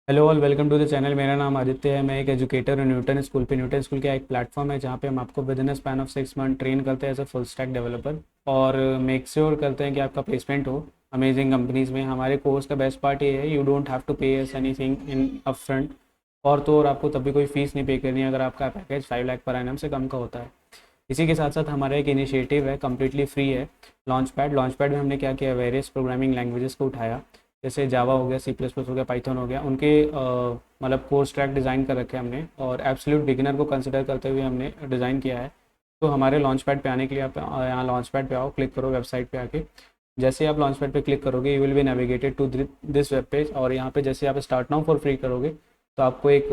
Hello all, welcome to the channel. मेरा नाम आदित्य है। मैं एक एजुकेटर हूँ न्यूटन स्कूल पे। न्यूटन स्कूल का एक प्लेटफॉर्म है जहाँ पे हम आपको within a span of 6 month train करते हैं as a full stack developer और मेक श्योर करते हैं कि आपका प्लेसमेंट हो अमेजिंग कंपनीज में। हमारे कोर्स का बेस्ट पार्ट ये है, यू डोंट हैव टू पे S anything in up front. और आपको तब भी कोई फीस नहीं पे करनी है अगर आपका पैकेज 5 लाख पर एनम से कम का होता है। इसी के साथ साथ हमारा एक इनिशिएटिव है, कम्प्लीटली फ्री है, लॉन्च पैड में हमने क्या किया, वेरियस प्रोग्रामिंग लैंग्वेजेस को उठाया। जैसे जावा हो गया, सी प्लस प्लस हो गया, पाइथन हो गया, उनके मतलब कोर्स ट्रैक डिज़ाइन कर रखे हैं हमने और एब्सोल्यूट बिगिनर को कंसिडर करते हुए हमने डिज़ाइन किया है। तो हमारे लॉन्च पैड पे आने के लिए आप यहाँ लॉन्च पैड पे आओ, क्लिक करो वेबसाइट पे आके। जैसे आप लॉन्च पैड पे क्लिक करोगे you will be navigated to this web page और यहाँ पे जैसे आप स्टार्ट नाउ फॉर फ्री करोगे तो आपको एक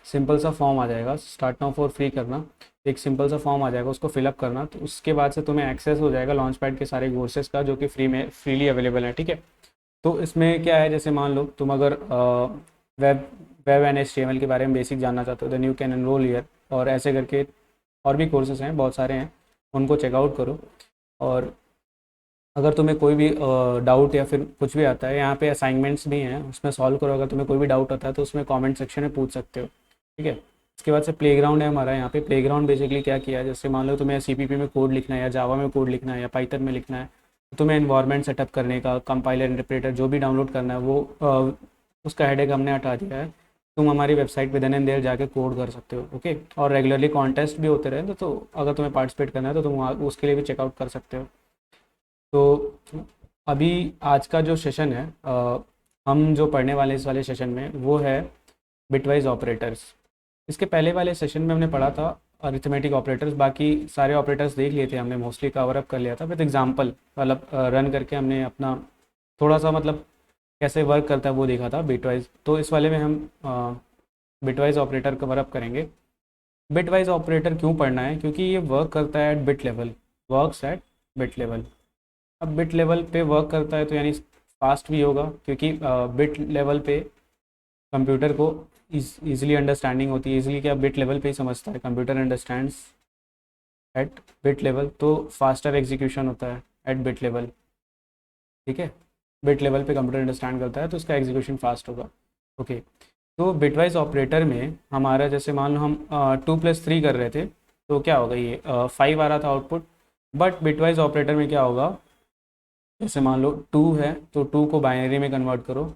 सिंपल सा फॉर्म आ जाएगा, स्टार्ट नाउ फॉर फ्री करना। एक सिंपल सा फॉर्म आ जाएगा, उसको फिलअप करना, तो उसके बाद से तुम्हें एक्सेस हो जाएगा लॉन्च पैड के सारे कोर्सेज का जो कि फ्रीली अवेलेबल है। ठीक है। तो इसमें क्या है, जैसे मान लो तुम अगर वेब वेब एंड HTML के बारे में बेसिक जानना चाहते हो, then you can enrol here. और ऐसे करके और भी कोर्सेज हैं, बहुत सारे हैं, उनको चेकआउट करो। और अगर तुम्हें कोई भी डाउट या फिर कुछ भी आता है, यहाँ पे असाइनमेंट्स भी हैं, उसमें सॉल्व करो। अगर तुम्हें कोई भी डाउट आता है तो उसमें कमेंट सेक्शन में पूछ सकते हो। ठीक है। इसके बाद से प्लेग्राउंड है हमारा। यहाँ पे प्लेग्राउंड बेसिकली क्या किया है, जैसे मान लो तुम्हें CPP में कोड लिखना है या जावा में कोड लिखना है या पाइथन में लिखना है, तो तुम्हें इन्वायरमेंट सेटअप करने का, कंपाइलर इंटरप्रेटर जो भी डाउनलोड करना है वो उसका हेडेक हमने हटा दिया है। तुम हमारी वेबसाइट पे देन एंड देयर जाके कोड कर सकते हो। ओके। और रेगुलरली कॉन्टेस्ट भी होते रहे तो अगर तुम्हें पार्टिसिपेट करना है तो तुम उसके लिए भी चेकआउट कर सकते हो। तो अभी आज का जो सेशन है, हम जो पढ़ने वाले इस वाले सेशन में वो है बिटवाइज ऑपरेटर्स। इसके पहले वाले सेशन में हमने पढ़ा था अरिथमेटिक ऑपरेटर्स। बाकी सारे ऑपरेटर्स देख लिए थे हमने, मोस्टली कवर अप कर लिया था। विद एग्जांपल मतलब रन करके हमने अपना थोड़ा सा मतलब कैसे वर्क करता है वो देखा था बिटवाइज। तो इस वाले में हम बिटवाइज ऑपरेटर कवर अप करेंगे। बिटवाइज ऑपरेटर क्यों पढ़ना है, क्योंकि ये वर्क करता है at bit level, works at bit level. अब बिट लेवल पे वर्क करता है तो यानी फास्ट भी होगा, क्योंकि बिट लेवल पे कंप्यूटर को ईजिली अंडरस्टैंडिंग होती है। ईजिली क्या, बिट लेवल पे ही समझता है computer, understands at bit level, तो फास्टर एग्जीक्यूशन होता है एट बिट लेवल। ठीक है। बिट लेवल पे कंप्यूटर अंडरस्टैंड करता है तो उसका एग्जीक्यूशन फास्ट होगा। ओके। तो बिटवाइज ऑपरेटर में हमारा, जैसे मान लो हम 2+3 कर रहे थे तो क्या होगा, ये 5 आ रहा था आउटपुट। बट बिटवाइज ऑपरेटर में क्या होगा, जैसे मान लो 2 है तो 2 को बाइनरी में कन्वर्ट करो,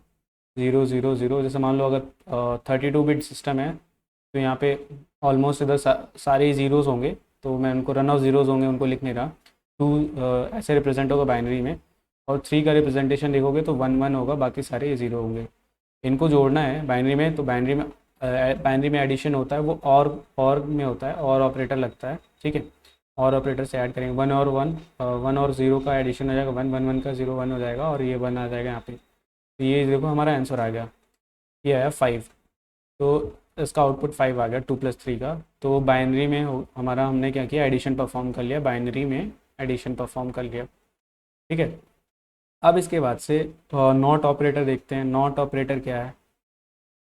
0 0 0। जैसे मान लो अगर 32 बिट सिस्टम है तो यहाँ पे ऑलमोस्ट इधर सारे ज़ीरोज़ होंगे, तो मैं उनको रन ऑफ ज़ीरोज़ होंगे उनको लिख नहीं रहा। 2 ऐसे रिप्रेजेंट होगा बाइनरी में, और 3 का रिप्रेजेंटेशन देखोगे तो 1 1 होगा, बाकी सारे 0 होंगे। इनको जोड़ना है बाइनरी में, तो बाइनरी में एडिशन होता है वो और में होता है, और ऑपरेटर लगता है। ठीक है। और ऑपरेटर से ऐड करेंगे 1 और 0 का एडिशन हो जाएगा, 1 1 1 का 0 1 हो जाएगा और ये 1 आ जाएगा यहाँ पे। तो ये देखो हमारा आंसर आ गया, ये आया 5। तो इसका आउटपुट 5 आ गया 2+3 का। तो बाइनरी में हमारा हमने क्या किया, एडिशन परफॉर्म कर लिया, बाइनरी में एडिशन परफॉर्म कर लिया। ठीक है। अब इसके बाद से नॉट ऑपरेटर देखते हैं। नॉट ऑपरेटर क्या है,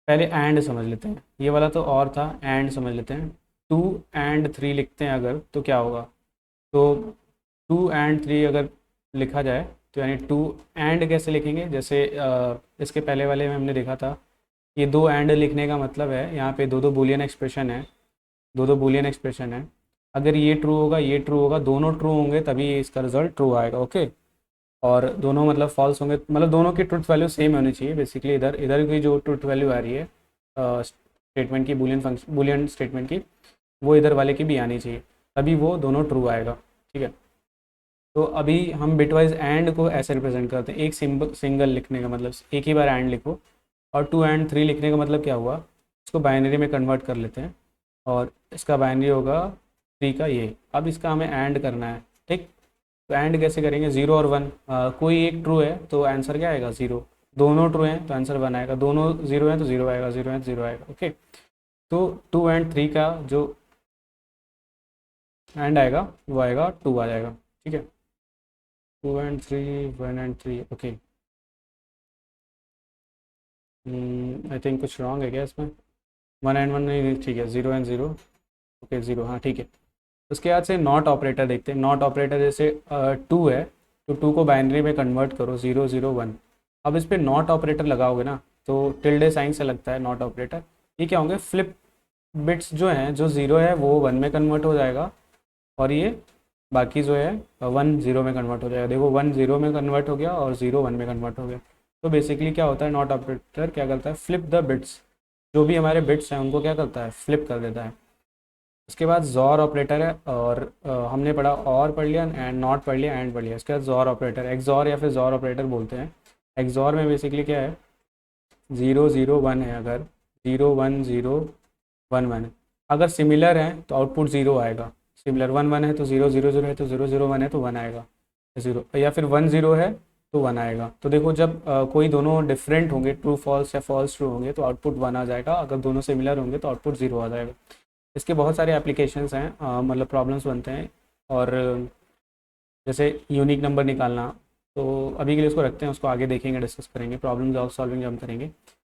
पहले एंड समझ लेते हैं। ये वाला तो और था, एंड समझ लेते हैं। 2 and 3 लिखते हैं अगर तो क्या होगा, तो 2 and 3 अगर लिखा जाए तो यानी 2 and कैसे लिखेंगे, जैसे इसके पहले वाले में हमने देखा था, ये 2 and लिखने का मतलब है यहाँ पे दो दो बूलियन एक्सप्रेशन है, दो दो बूलियन एक्सप्रेशन है। अगर ये ट्रू होगा, ये ट्रू होगा, दोनों ट्रू होंगे तभी इसका रिजल्ट ट्रू आएगा। ओके। और दोनों मतलब फॉल्स होंगे, मतलब दोनों की ट्रुथ वैल्यू सेम होनी चाहिए। बेसिकली इधर इधर की जो ट्रुथ वैल्यू आ रही है स्टेटमेंट की, बूलियन स्टेटमेंट की, वो इधर वाले की भी आनी चाहिए, तभी वो दोनों ट्रू आएगा। ठीक है। तो अभी हम बिटवाइज एंड को ऐसे रिप्रेजेंट करते हैं, एक सिंगल लिखने का मतलब एक ही बार एंड लिखो, और 2 and 3 लिखने का मतलब क्या हुआ, इसको बाइनरी में कन्वर्ट कर लेते हैं और इसका बाइनरी होगा 3 का ये। अब इसका हमें एंड करना है। ठीक। तो एंड कैसे करेंगे, 0 और 1, कोई एक ट्रू है तो आंसर क्या आएगा 0, दोनों ट्रू हैं तो आंसर 1 आएगा, दोनों 0 हैं तो 0 आएगा, 0 है तो 0 आएगा। ओके। तो 2 and 3 का जो एंड आएगा वो आएगा 2 आ जाएगा। ठीक है। 2 and 3, 1 and 3। Okay. I think कुछ रॉन्ग है क्या इसमें, 1 and 1 नहीं, ठीक है, 0 and 0। ओके 0, हाँ ठीक है। उसके बाद से नॉट ऑपरेटर देखते हैं। नॉट ऑपरेटर जैसे 2 है तो 2 को बाइनरी में कन्वर्ट करो, 0 0 1। अब इस पर नॉट ऑपरेटर लगाओगे ना तो टिल्डे साइन से लगता है नॉट ऑपरेटर। ये क्या होंगे, फ्लिप बिट्स जो हैं, जो ज़ीरो है वो वन में कन्वर्ट हो जाएगा, और ये बाकी जो है वन ज़ीरो में कन्वर्ट हो जाएगा। देखो वन ज़ीरो में कन्वर्ट हो गया और ज़ीरो वन में कन्वर्ट हो गया। तो बेसिकली क्या होता है, नॉट ऑपरेटर क्या करता है, फ्लिप द बिट्स, जो भी हमारे बिट्स हैं उनको क्या करता है, फ्लिप कर देता है। उसके बाद जॉर ऑपरेटर है, और हमने पढ़ा और पढ़ लिया, एंड नॉट पढ़ लिया, एंड पढ़ लिया। उसके बाद जॉर ऑपरेटर, एक्सॉर या फिर जॉर ऑपरेटर बोलते हैं। एक्सॉर में बेसिकली क्या है, ज़ीरो ज़ीरो वन है, अगर zero one zero one one है, अगर सिमिलर है तो आउटपुट ज़ीरो आएगा। सिमिलर वन वन है तो ज़ीरो ज़ीरो ज़ीरो है तो ज़ीरो ज़ीरो वन है तो वन आएगा ज़ीरो, या फिर वन ज़ीरो है तो वन आएगा। तो देखो जब कोई दोनों डिफरेंट होंगे, ट्रू फॉल्स या फॉल्स ट्रू होंगे, तो आउटपुट वन आ जाएगा। अगर दोनों सिमिलर होंगे तो आउटपुट ज़ीरो आ जाएगा। इसके बहुत सारे एप्लीकेशंस हैं, मतलब प्रॉब्लम्स बनते हैं। और जैसे यूनिक नंबर निकालना, तो अभी के लिए उसको रखते हैं, उसको आगे देखेंगे, डिस्कस करेंगे, प्रॉब्लम सॉल्विंग जब हम करेंगे।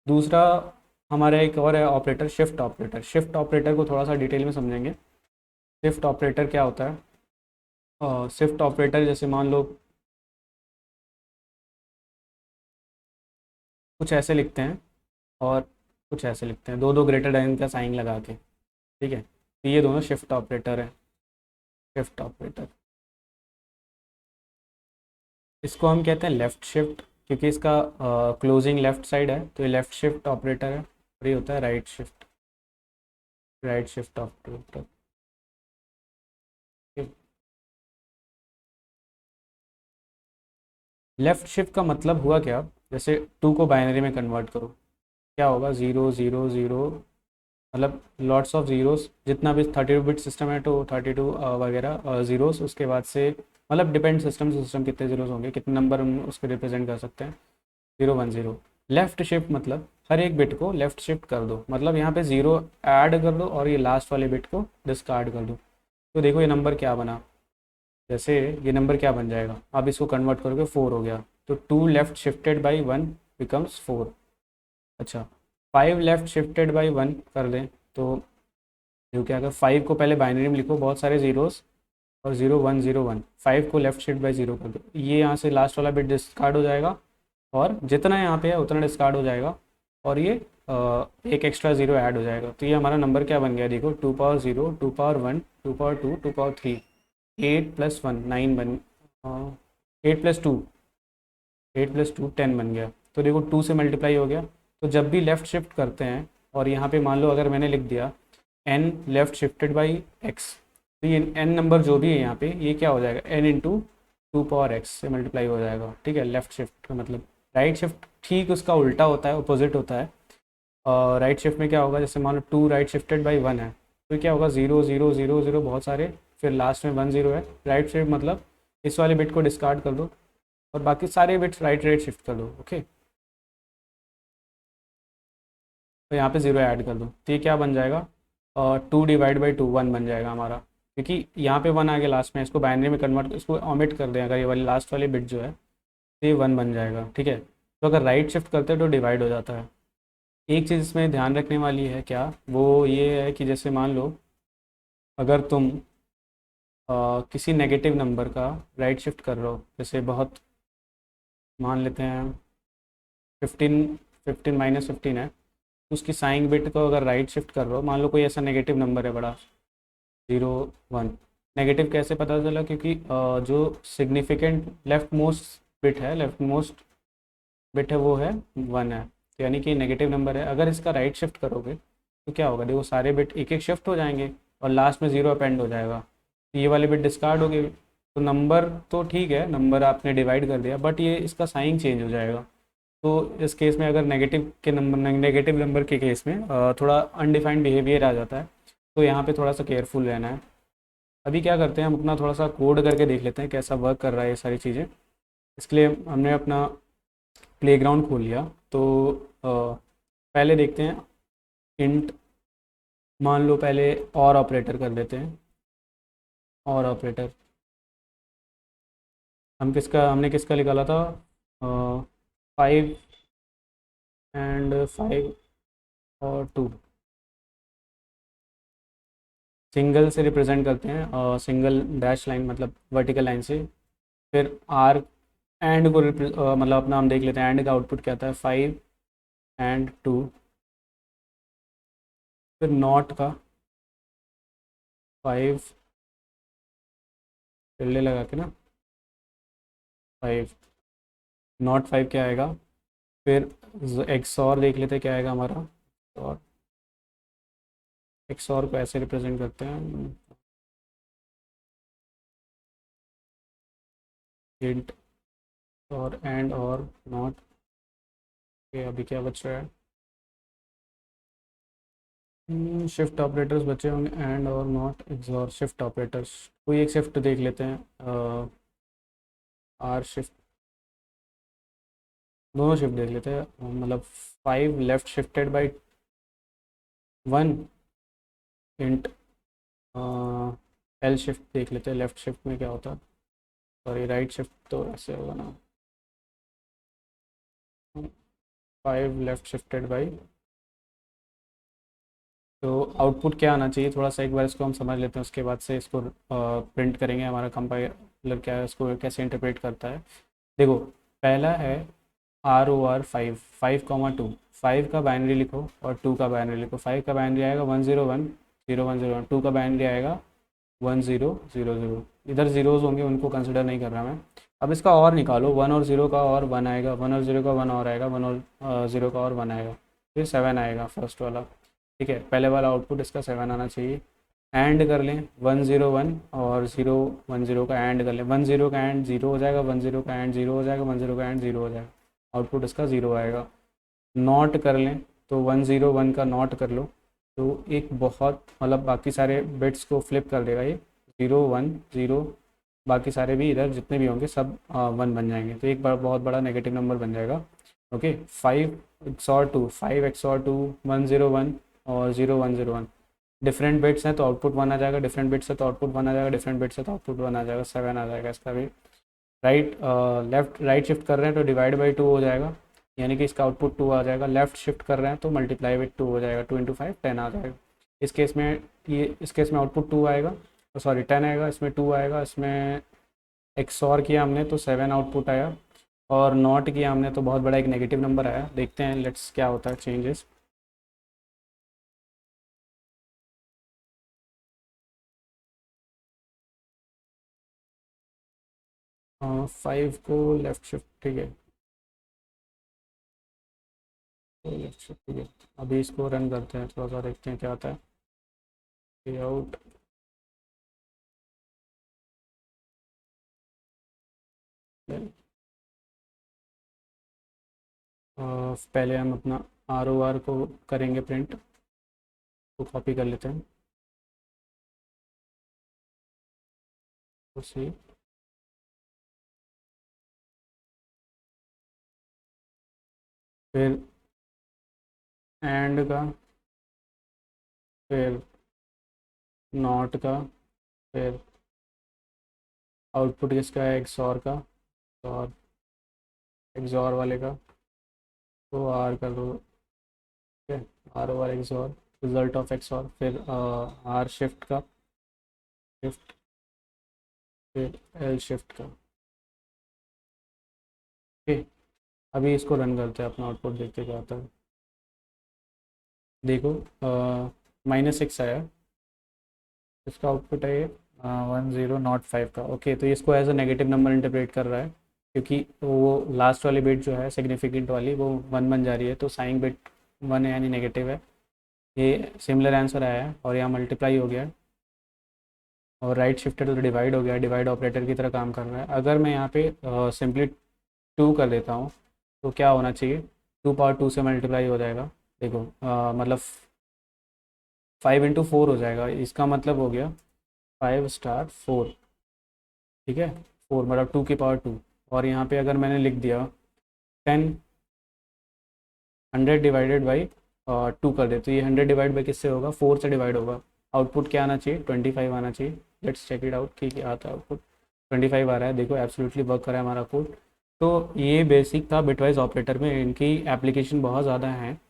दूसरा हमारा एक और है operator, shift operator. Shift operator को थोड़ा सा डिटेल में समझेंगे। शिफ्ट ऑपरेटर क्या होता है, शिफ्ट ऑपरेटर जैसे मान लो कुछ ऐसे लिखते हैं और कुछ ऐसे लिखते हैं, दो दो ग्रेटर देन का साइन लगा के, ठीक है, तो ये दोनों शिफ्ट ऑपरेटर है। शिफ्ट ऑपरेटर, इसको हम कहते हैं लेफ़्ट शिफ्ट, क्योंकि इसका क्लोजिंग लेफ़्ट साइड है, तो ये लेफ़्ट शिफ्ट ऑपरेटर है। और ये होता है right shift, right shift operator. Left shift का मतलब हुआ क्या, जैसे टू को बाइनरी में कन्वर्ट करो, क्या होगा, ज़ीरो ज़ीरो ज़ीरो, मतलब लॉट्स ऑफ ज़ीरोस, जितना भी 32 बिट सिस्टम है तो 32 वगैरह ज़ीरोस, उसके बाद से मतलब डिपेंड सिस्टम से सिस्टम कितने ज़ीरोस होंगे, कितने नंबर हम उसको रिप्रेजेंट कर सकते हैं, zero one zero. Left shift मतलब हर एक बिट को लेफ़्ट शिफ्ट कर दो, मतलब यहाँ पे ज़ीरो ऐड कर दो और ये लास्ट वाले बिट को डिस्कार्ड कर दो। तो देखो ये नंबर क्या बना, जैसे ये नंबर क्या बन जाएगा, आप इसको कन्वर्ट करोगे, फोर हो गया, तो two left shifted by one becomes four. अच्छा, five left shifted by one कर दें तो जो क्या, अगर फाइव को पहले बाइनरी में लिखो, बहुत सारे ज़ीरोस, और zero one zero one, five को लेफ़्ट शिफ्ट बाई ज़ीरो कर दो, ये यहाँ से लास्ट वाला बिट डिस्कार्ड हो जाएगा, और जितना यहाँ पे है उतना डिस्कार्ड हो जाएगा, और ये एक एक्स्ट्रा ज़ीरो ऐड हो जाएगा। तो ये हमारा नंबर क्या बन गया, देखो two power zero, two power one, two power two, two power three, eight plus one nine बन, eight plus two, eight plus two ten बन गया। तो देखो टू से मल्टीप्लाई हो गया। तो जब भी लेफ़्ट शिफ्ट करते हैं, और यहाँ पे मान लो अगर मैंने लिख दिया N left shifted by X, तो ये एन नंबर जो भी है यहाँ पे, ये क्या हो जाएगा, N into two power X से मल्टीप्लाई हो जाएगा, ठीक है। लेफ़्ट शिफ्ट का मतलब, राइट शिफ्ट ठीक उसका उल्टा होता है, अपोजिट होता है। और राइट शिफ्ट में क्या होगा, जैसे मान लो two right shifted by one है, तो क्या होगा, ज़ीरो ज़ीरो ज़ीरो ज़ीरो बहुत सारे, फिर लास्ट में वन ज़ीरो है। राइट शिफ्ट मतलब इस वाले बिट को डिस्कार्ड कर दो और बाकी सारे बिट्स राइट राइट शिफ्ट कर दो, ओके। तो यहाँ पे ज़ीरो ऐड कर दो, तो ये क्या बन जाएगा, two divide by two, one बन जाएगा हमारा, क्योंकि यहाँ पे वन आ गया लास्ट में, इसको बाइनरी में कन्वर्ट, इसको ओमिट कर दें अगर ये वाली लास्ट वाली बिट जो है, तो ये वन बन जाएगा, ठीक है। तो अगर राइट शिफ्ट करते हैं तो डिवाइड हो जाता है। एक चीज़ इसमें ध्यान रखने वाली है क्या, वो ये है कि जैसे मान लो अगर तुम किसी नेगेटिव नंबर का राइट शिफ्ट कर रहे हो, जैसे बहुत, मान लेते हैं 15, 15 - 15 है, तो उसकी साइन बिट को अगर राइट शिफ्ट कर रहे हो, मान लो कोई ऐसा नेगेटिव नंबर है बड़ा, ज़ीरो वन, नेगेटिव कैसे पता चला, क्योंकि जो सिग्निफिकेंट लेफ्ट मोस्ट बिट है, लेफ्ट मोस्ट बिट है वो है वन है, तो यानी कि नेगेटिव नंबर है। अगर इसका राइट शिफ्ट करोगे तो क्या होगा, देखो सारे बिट एक एक शिफ्ट हो जाएंगे और लास्ट में ज़ीरो अपेंड हो जाएगा, तो ये वाले बिट डिस्कार्ड हो गए। तो नंबर तो ठीक है, नंबर आपने डिवाइड कर दिया, बट ये इसका साइन चेंज हो जाएगा। तो इस केस में अगर नेगेटिव नंबर के केस में थोड़ा अनडिफाइंड बिहेवियर आ जाता है, तो यहाँ पे थोड़ा सा केयरफुल रहना है। अभी क्या करते हैं, हम अपना थोड़ा सा कोड करके देख लेते हैं कैसा वर्क कर रहा है ये सारी चीज़ें। इसके लिए हमने अपना प्लेग्राउंड खोल लिया, तो पहले देखते हैं इंट, मान लो पहले और ऑपरेटर कर देते हैं, और ऑपरेटर हमने किसका निकाला था, फाइव एंड फाइव और टू, सिंगल से रिप्रेजेंट करते हैं, सिंगल डैश लाइन मतलब वर्टिकल लाइन से। फिर आर एंड को मतलब अपना हम देख लेते हैं, एंड का आउटपुट क्या आता है, फाइव एंड टू, फिर नॉट का 5 टिल्डे लगा के ना 5, नॉट 5 क्या आएगा, फिर एक्स और देख लेते क्या आएगा हमारा, और एक्स और को ऐसे रिप्रेजेंट करते हैं, इंट और एंड और नॉट। ये अभी क्या बच रहा है, शिफ्ट ऑपरेटर्स बचे होंगे, एंड और नॉट एक्सॉर शिफ्ट ऑपरेटर्स, कोई एक शिफ्ट देख लेते हैं, आर शिफ्ट, दोनों शिफ्ट देख लेते हैं, मतलब 5 left shifted by 1 int, L shift देख लेते हैं, लेफ्ट शिफ्ट में क्या होता है, सॉरी राइट शिफ्ट तो ऐसे होगा ना, 5 लेफ्ट शिफ्टेड बाई, तो आउटपुट क्या आना चाहिए, थोड़ा सा एक बार इसको हम समझ लेते हैं, उसके बाद से इसको प्रिंट करेंगे, हमारा कंपाइलर क्या है, इसको कैसे इंटरप्रेट करता है। देखो, पहला है ROR 5, 5, 2, 5 का बाइनरी लिखो और 2 का बाइनरी लिखो। 5 का बाइनरी आएगा 101, 0101, 2 का बाइनरी आएगा 1000। इधर ज़ीरोज़ होंगे, उनको कंसिडर नहीं कर रहा मैं। अब इसका और निकालो, 1 और 0 का और 1 आएगा, 1 और 0 का 1 और आएगा, 1 और 0 का और 1 आएगा, फिर 7 आएगा फर्स्ट वाला। ठीक है, पहले वाला आउटपुट इसका 7 आना चाहिए। एंड कर लें 101 और 010 का एंड कर लें, 10 का एंड 0 हो जाएगा, 10 का एंड 0 हो जाएगा, 10 का एंड 0 हो जाएगा, आउटपुट इसका 0 आएगा। नॉट कर लें तो 101 का नॉट कर लो, तो एक बहुत मतलब बाकी सारे बिट्स को फ्लिप कर देगा ये, 0 1 0, बाकी सारे भी इधर जितने भी होंगे सब 1 बन जाएंगे, तो एक बहुत बड़ा नेगेटिव नंबर बन जाएगा। ओके, 5 XOR 2, 101 और 0101, डिफरेंट बिट्स हैं तो आउटपुट 1 आ जाएगा, डिफरेंट बिट्स है तो आउटपुट 1 आ जाएगा, डिफरेंट बिट्स है तो आउटपुट 1 आ जाएगा, 7 आ जाएगा इसका भी। राइट शिफ्ट कर रहे हैं तो डिवाइड बाई 2 हो जाएगा, यानी कि इसका आउटपुट 2 आ जाएगा। लेफ्ट शिफ्ट कर रहे हैं तो मल्टीप्लाई विथ 2 हो जाएगा, 2 × 5 10 आ जाएगा। इस केस में आउटपुट 2 आएगा, सॉरी 10 आएगा, इसमें 2 आएगा, इसमें XOR किया हमने तो 7 आउटपुट आया, और नॉट किया हमने तो बहुत बड़ा एक नेगेटिव नंबर आया। देखते हैं लेट्स क्या होता है चेंजेस। 5 को लेफ्ट शिफ्ट, ठीक है, तो लेफ्ट शिफ्ट ठीक है। अभी इसको रन करते हैं, थोड़ा सा देखते हैं क्या आता है, आउट, पहले हम अपना ROR को करेंगे प्रिंट, तो कॉपी कर लेते हैं उसी, फिर एंड का, फिर नॉट का, फिर आउटपुट किसका है, XOR का, और XOR वाले का तो R कर दो, ठीक है, ROR XOR result of XOR, फिर R शिफ्ट का, शिफ्ट, फिर L शिफ्ट का। ओके, अभी इसको रन करते हैं, अपना आउटपुट देखते क्या आता है। देखो, -6 आया, इसका आउटपुट है ये 10 not 5 का। ओके, तो इसको as a negative number interpret कर रहा है, क्योंकि वो लास्ट वाली बिट जो है सिग्निफिकेंट वाली वो 1 बन जा रही है, तो साइन बिट 1 है यानी नेगेटिव है। ये सिमिलर आंसर आया है, और यहाँ मल्टीप्लाई हो गया है, और राइट शिफ्टेड तो डिवाइड हो गया, डिवाइड ऑपरेटर की तरह काम कर रहा है। अगर मैं यहाँ पे सिंपली 2 कर देता हूँ तो क्या होना चाहिए, 2 पावर 2 से मल्टीप्लाई हो जाएगा। देखो, मतलब 5 × 4 हो जाएगा, इसका मतलब हो गया 5 * 4, ठीक है, 4 मतलब 2 की पावर 2। और यहाँ पे अगर मैंने लिख दिया 10, 100 डिवाइडेड बाई 2 कर दे, तो ये 100 डिवाइड बाई किससे होगा, 4 से डिवाइड होगा। आउटपुट क्या आना चाहिए, 25 आना चाहिए। लेट्स चेक इट आउट कि क्या आता है आउटपुट, 25 आ रहा है। देखो एब्सोल्युटली वर्क कर रहा है हमारा कोड। तो ये बेसिक था बिटवाइज ऑपरेटर में, इनकी एप्लीकेशन बहुत ज़्यादा हैं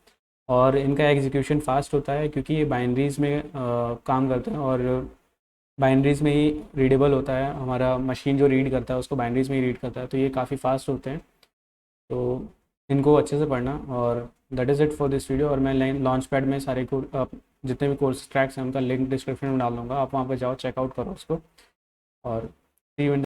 और इनका एग्जीक्यूशन फास्ट होता है, क्योंकि ये बाइनरीज में काम करते हैं, और बाइनरीज में ही रीडेबल होता है, हमारा मशीन जो रीड करता है उसको बाइनरीज में ही रीड करता है, तो ये काफ़ी फास्ट होते हैं। तो इनको अच्छे से पढ़ना और that is it for this video. और मैं लॉन्च पैड में सारे जितने भी कोर्स ट्रैक्स हैं उनका लिंक डिस्क्रिप्शन में डाल दूँगा, आप वहाँ पर जाओ चेकआउट करो उसको। और सी यू इन